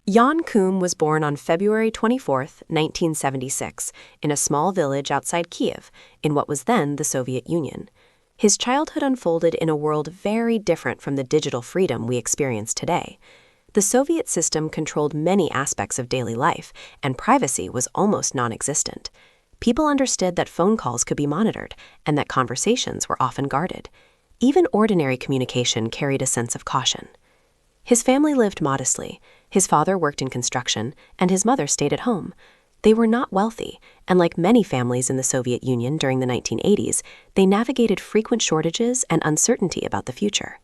Jan Koum was born on February 24, 1976, in a small village outside Kiev, in what was then the Soviet Union. His childhood unfolded in a world very different from the digital freedom we experience today. The Soviet system controlled many aspects of daily life, and privacy was almost non-existent. People understood that phone calls could be monitored, and that conversations were often guarded. Even ordinary communication carried a sense of caution. His family lived modestly. His father worked in construction, and his mother stayed at home. They were not wealthy, and like many families in the Soviet Union during the 1980s, they navigated frequent shortages and uncertainty about the future.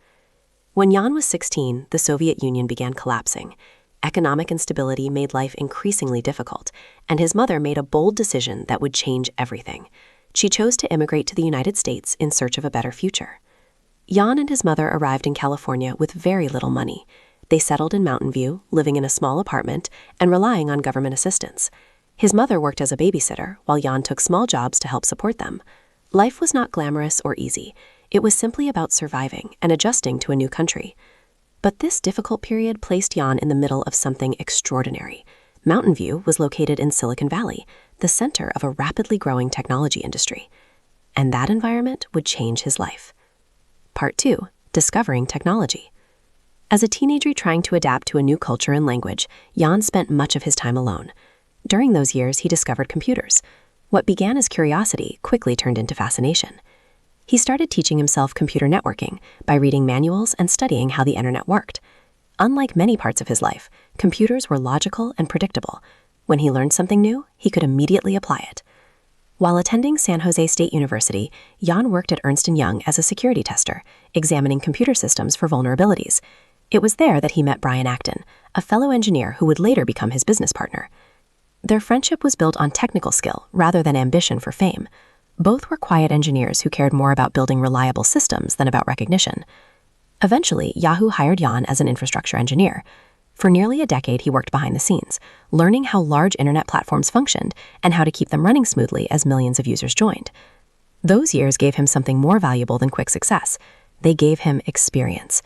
When Jan was 16, the Soviet Union began collapsing. Economic instability made life increasingly difficult, and his mother made a bold decision that would change everything. She chose to immigrate to the United States in search of a better future. Jan and his mother arrived in California with very little money. They settled in Mountain View, living in a small apartment and relying on government assistance. His mother worked as a babysitter, while Jan took small jobs to help support them. Life was not glamorous or easy. It was simply about surviving and adjusting to a new country. But this difficult period placed Jan in the middle of something extraordinary. Mountain View was located in Silicon Valley, the center of a rapidly growing technology industry. And that environment would change his life. Part 2. Discovering technology. As a teenager trying to adapt to a new culture and language, Jan spent much of his time alone. During those years, he discovered computers. What began as curiosity quickly turned into fascination. He started teaching himself computer networking by reading manuals and studying how the internet worked. Unlike many parts of his life, computers were logical and predictable. When he learned something new, he could immediately apply it. While attending San Jose State University, Jan worked at Ernst & Young as a security tester, examining computer systems for vulnerabilities. It was there that he met Brian Acton, a fellow engineer who would later become his business partner. Their friendship was built on technical skill rather than ambition for fame. Both were quiet engineers who cared more about building reliable systems than about recognition. Eventually, Yahoo hired Jan as an infrastructure engineer. For nearly a decade, he worked behind the scenes, learning how large internet platforms functioned and how to keep them running smoothly as millions of users joined. Those years gave him something more valuable than quick success. They gave him experience.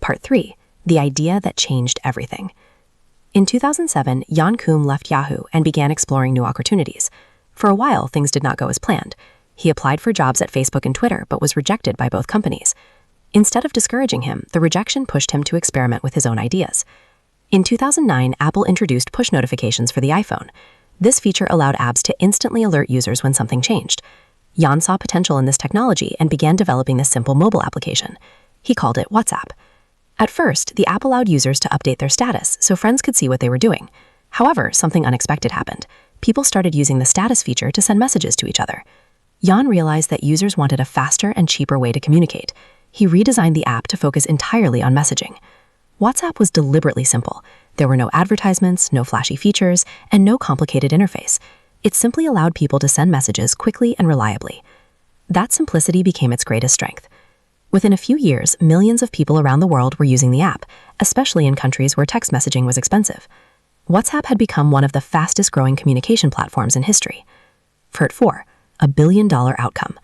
Part 3. The idea that changed everything. In 2007, Jan Koum left Yahoo and began exploring new opportunities. For a while, things did not go as planned. He applied for jobs at Facebook and Twitter, but was rejected by both companies. Instead of discouraging him, the rejection pushed him to experiment with his own ideas. In 2009, Apple introduced push notifications for the iPhone. This feature allowed apps to instantly alert users when something changed. Jan saw potential in this technology and began developing this simple mobile application. He called it WhatsApp. At first, the app allowed users to update their status so friends could see what they were doing. However, something unexpected happened. People started using the status feature to send messages to each other. Jan realized that users wanted a faster and cheaper way to communicate. He redesigned the app to focus entirely on messaging. WhatsApp was deliberately simple. There were no advertisements, no flashy features, and no complicated interface. It simply allowed people to send messages quickly and reliably. That simplicity became its greatest strength. Within a few years, millions of people around the world were using the app, especially in countries where text messaging was expensive. WhatsApp had become one of the fastest-growing communication platforms in history. Part 4. A billion-dollar outcome.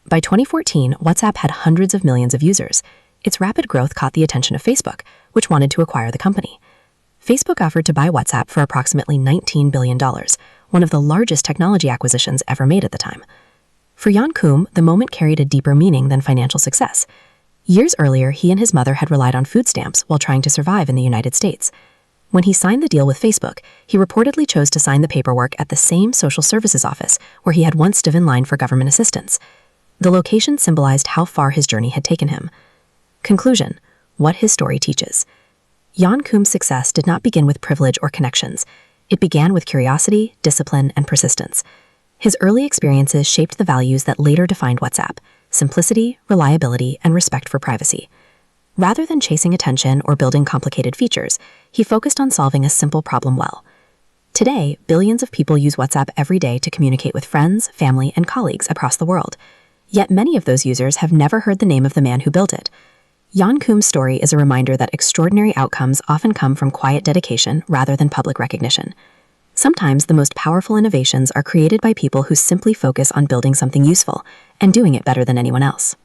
By 2014, WhatsApp had hundreds of millions of users. Its rapid growth caught the attention of Facebook, which wanted to acquire the company. Facebook offered to buy WhatsApp for approximately $19 billion, one of the largest technology acquisitions ever made at the time. For Jan Koum, the moment carried a deeper meaning than financial success. Years earlier, he and his mother had relied on food stamps while trying to survive in the United States. When he signed the deal with Facebook, he reportedly chose to sign the paperwork at the same social services office where he had once stood in line for government assistance. The location symbolized how far his journey had taken him. Conclusion: what his story teaches. Jan Koum's success did not begin with privilege or connections. It began with curiosity, discipline, and persistence. His early experiences shaped the values that later defined WhatsApp: simplicity, reliability, and respect for privacy. Rather than chasing attention or building complicated features, he focused on solving a simple problem well. Today, billions of people use WhatsApp every day to communicate with friends, family, and colleagues across the world. Yet many of those users have never heard the name of the man who built it. Jan Koum's story is a reminder that extraordinary outcomes often come from quiet dedication rather than public recognition. Sometimes the most powerful innovations are created by people who simply focus on building something useful and doing it better than anyone else.